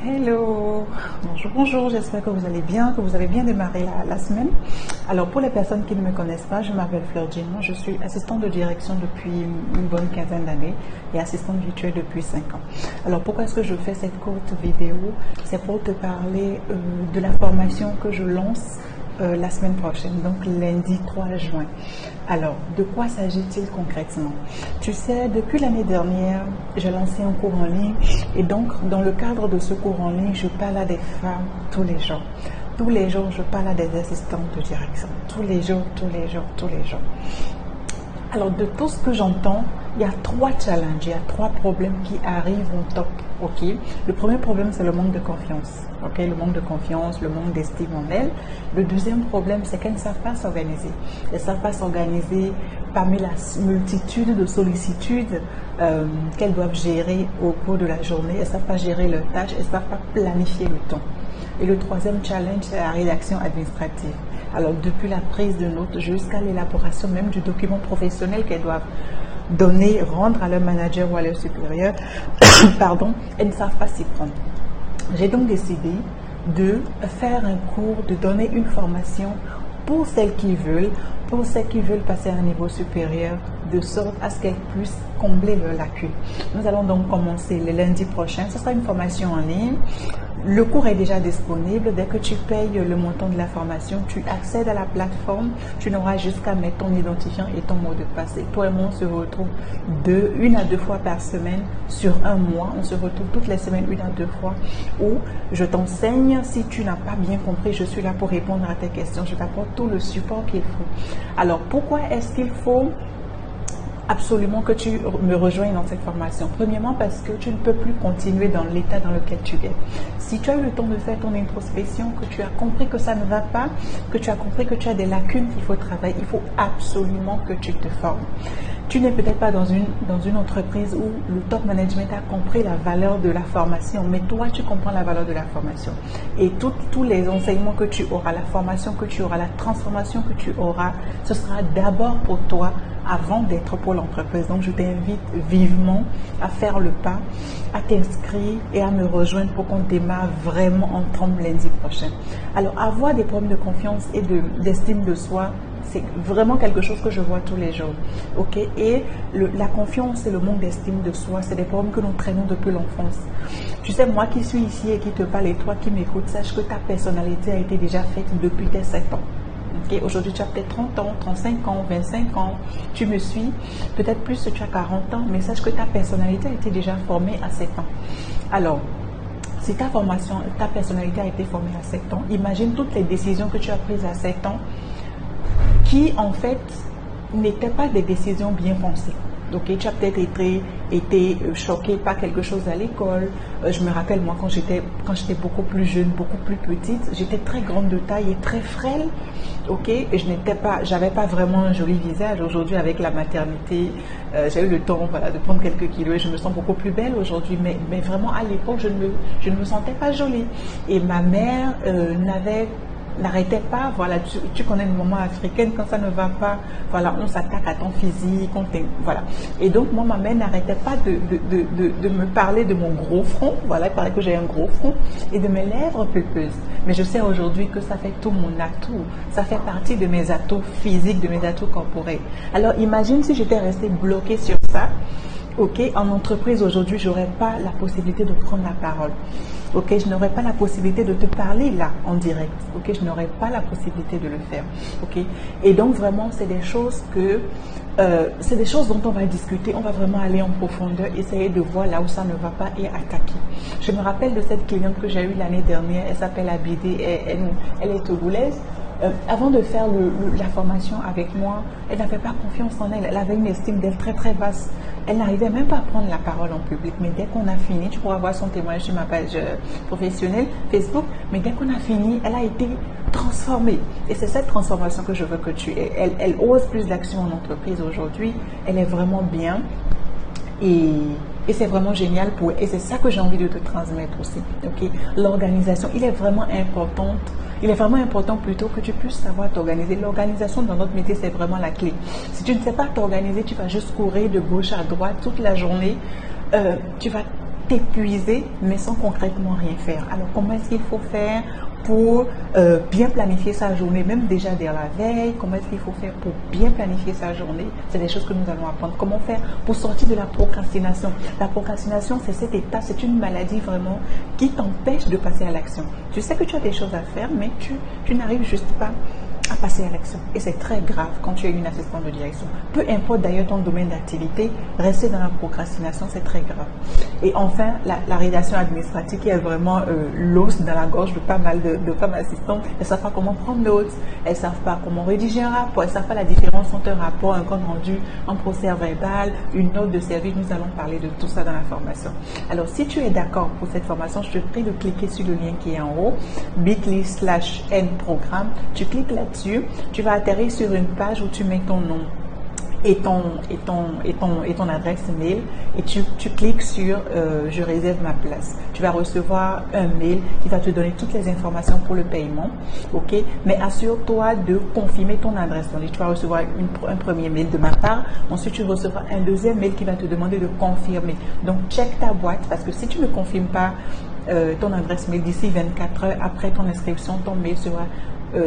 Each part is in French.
Hello, bonjour, bonjour, j'espère que vous allez bien, que vous avez bien démarré la semaine. Alors pour les personnes qui ne me connaissent pas, je m'appelle Fleur Gino, je suis assistante de direction depuis une bonne quinzaine d'années et assistante virtuelle depuis 5 ans. Alors pourquoi est-ce que je fais cette courte vidéo? C'est pour te parler de la formation que je lance la semaine prochaine, donc lundi 3 juin. Alors, de quoi s'agit-il concrètement? Tu sais, depuis l'année dernière, j'ai lancé un cours en ligne et donc, dans le cadre de ce cours en ligne, je parle à des femmes tous les jours. Tous les jours, je parle à des assistantes de direction. Tous les jours, tous les jours, tous les jours. Alors, de tout ce que j'entends, il y a 3 challenges, il y a 3 problèmes qui arrivent au top. Ok. Le premier problème, c'est le manque de confiance. Ok, le manque de confiance, le manque d'estime en elles. Le deuxième problème, c'est qu'elles ne savent pas s'organiser. Elles ne savent pas s'organiser parmi la multitude de sollicitudes qu'elles doivent gérer au cours de la journée. Elles ne savent pas gérer leurs tâches, elles ne savent pas planifier le temps. Et le troisième challenge, c'est la rédaction administrative. Alors, depuis la prise de notes jusqu'à l'élaboration même du document professionnel qu'elles doivent donner, rendre à leur manager ou à leur supérieur, pardon, elles ne savent pas s'y prendre. J'ai donc décidé de faire un cours, de donner une formation pour celles qui veulent, passer à un niveau supérieur, de sorte à ce qu'elles puissent combler leurs lacunes. Nous allons donc commencer le lundi prochain. Ce sera une formation en ligne. Le cours est déjà disponible. Dès que tu payes le montant de la formation, tu accèdes à la plateforme. Tu n'auras jusqu'à mettre ton identifiant et ton mot de passe. Et toi et moi, on se retrouve 1 à 2 fois par semaine sur un mois. On se retrouve toutes les semaines 1 à 2 fois où je t'enseigne. Si tu n'as pas bien compris, je suis là pour répondre à tes questions. Je t'apporte tout le support qu'il faut. Alors, pourquoi est-ce qu'il faut absolument que tu me rejoignes dans cette formation? Premièrement, parce que tu ne peux plus continuer dans l'état dans lequel tu es. Si tu as eu le temps de faire ton introspection, que tu as compris que ça ne va pas, que tu as compris que tu as des lacunes qu'il faut travailler, il faut absolument que tu te formes. Tu n'es peut-être pas dans une entreprise où le top management a compris la valeur de la formation, mais toi, tu comprends la valeur de la formation. Et tous les enseignements que tu auras, la formation que tu auras, la transformation que tu auras, ce sera d'abord pour toi avant d'être pour l'entreprise. Donc, je t'invite vivement à faire le pas, à t'inscrire et à me rejoindre pour qu'on démarre vraiment ensemble lundi prochain. Alors, avoir des problèmes de confiance et d'estime de soi, c'est vraiment quelque chose que je vois tous les jours. Ok. Et la confiance et le manque d'estime de soi, c'est des problèmes que nous traînons depuis l'enfance. Tu sais, moi qui suis ici et qui te parle et toi qui m'écoutes, sache que ta personnalité a été déjà faite depuis tes 7 ans. Okay. Aujourd'hui, tu as peut-être 30 ans, 35 ans, 25 ans, tu me suis, peut-être plus si tu as 40 ans, mais sache que ta personnalité a été déjà formée à 7 ans. Alors, si ta personnalité a été formée à 7 ans, imagine toutes les décisions que tu as prises à 7 ans qui, en fait, n'étaient pas des décisions bien pensées. Donc, tu as peut-être été choqué par quelque chose à l'école. Je me rappelle, moi, quand j'étais beaucoup plus jeune, beaucoup plus petite, j'étais très grande de taille et très frêle. Ok, et j'avais pas vraiment un joli visage. Aujourd'hui, avec la maternité, j'ai eu le temps, voilà, de prendre quelques kilos et je me sens beaucoup plus belle aujourd'hui. Mais vraiment, à l'époque, je ne me sentais pas jolie. Et ma mère n'arrêtait pas, voilà, tu connais le moment africain, quand ça ne va pas, voilà, on s'attaque à ton physique, voilà. Et donc, moi, ma mère n'arrêtait pas de me parler de mon gros front, voilà, il paraît que j'ai un gros front, et de mes lèvres pulpeuses. Mais je sais aujourd'hui que ça fait tout mon atout, ça fait partie de mes atouts physiques, de mes atouts corporels. Alors, imagine si j'étais restée bloquée sur ça. Ok, en entreprise aujourd'hui, je n'aurais pas la possibilité de prendre la parole. Ok, je n'aurais pas la possibilité de te parler là en direct. Ok, je n'aurais pas la possibilité de le faire. Ok, et donc vraiment, c'est des choses dont on va discuter. On va vraiment aller en profondeur, essayer de voir là où ça ne va pas et attaquer. Je me rappelle de cette cliente que j'ai eue l'année dernière. Elle s'appelle Abidé. Elle est togolaise. Avant de faire la formation avec moi, elle n'avait pas confiance en elle. Elle avait une estime d'elle très très basse. Elle n'arrivait même pas à prendre la parole en public. Mais dès qu'on a fini, tu pourras voir son témoignage sur ma page professionnelle Facebook. Mais dès qu'on a fini, elle a été transformée. Et c'est cette transformation que je veux que tu aies. Elle ose plus d'action en entreprise aujourd'hui. Elle est vraiment bien. Et c'est vraiment génial pour elle. Et c'est ça que j'ai envie de te transmettre aussi. Okay? L'organisation, il est vraiment important plutôt que tu puisses savoir t'organiser. L'organisation dans notre métier, c'est vraiment la clé. Si tu ne sais pas t'organiser, tu vas juste courir de gauche à droite toute la journée. Tu vas t'épuiser, mais sans concrètement rien faire. Alors, comment est-ce qu'il faut faire pour bien planifier sa journée, même déjà dès la veille? Comment est-ce qu'il faut faire pour bien planifier sa journée? C'est des choses que nous allons apprendre. Comment faire pour sortir de la procrastination? La procrastination, c'est cet état, c'est une maladie vraiment qui t'empêche de passer à l'action. Tu sais que tu as des choses à faire, mais tu n'arrives juste pas à passer à l'action. Et c'est très grave quand tu es une assistante de direction. Peu importe d'ailleurs ton domaine d'activité, rester dans la procrastination, c'est très grave. Et enfin, la rédaction administrative qui est vraiment l'os dans la gorge de pas mal d'assistants. Elles ne savent pas comment prendre notes, elles ne savent pas comment rédiger un rapport, elles ne savent pas la différence entre un rapport, un compte rendu, un procès verbal, une note de service. Nous allons parler de tout ça dans la formation. Alors, si tu es d'accord pour cette formation, je te prie de cliquer sur le lien qui est en haut, bit.ly/n-programme. Tu cliques là-dessus, tu vas atterrir sur une page où tu mets ton nom et ton adresse mail et tu cliques sur je réserve ma place. Tu vas recevoir un mail qui va te donner toutes les informations pour le paiement, ok? Mais assure-toi de confirmer ton adresse. Donc, tu vas recevoir un premier mail de ma part, ensuite tu recevras un deuxième mail qui va te demander de confirmer. Donc check ta boîte, parce que si tu ne confirmes pas ton adresse mail d'ici 24 heures après ton inscription, ton mail sera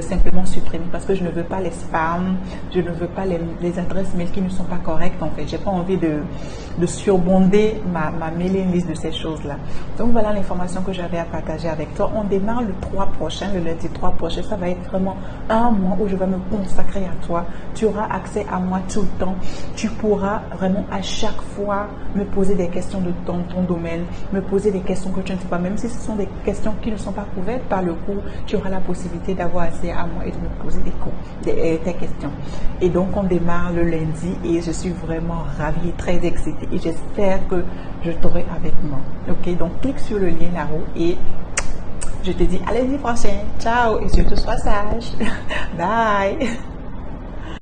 simplement supprimé, parce que je ne veux pas les spams, je ne veux pas les adresses mail qui ne sont pas correctes. En fait, j'ai pas envie de surbonder ma mailing list de ces choses-là. Donc voilà l'information que j'avais à partager avec toi. On démarre le 3 prochain, le lundi 3 prochain. Ça va être vraiment un mois où je vais me consacrer à toi. Tu auras accès à moi tout le temps. Tu pourras vraiment à chaque fois me poser des questions de ton domaine, me poser des questions que tu ne sais pas, même si ce sont des questions qui ne sont pas couvertes par le cours, tu auras la possibilité d'avoir à moi et de me poser tes questions. Et donc on démarre le lundi et je suis vraiment ravie, très excitée, et j'espère que je t'aurai avec moi. Ok, donc clique sur le lien là-haut et je te dis à lundi prochain. Ciao, et surtout sois sage. Bye.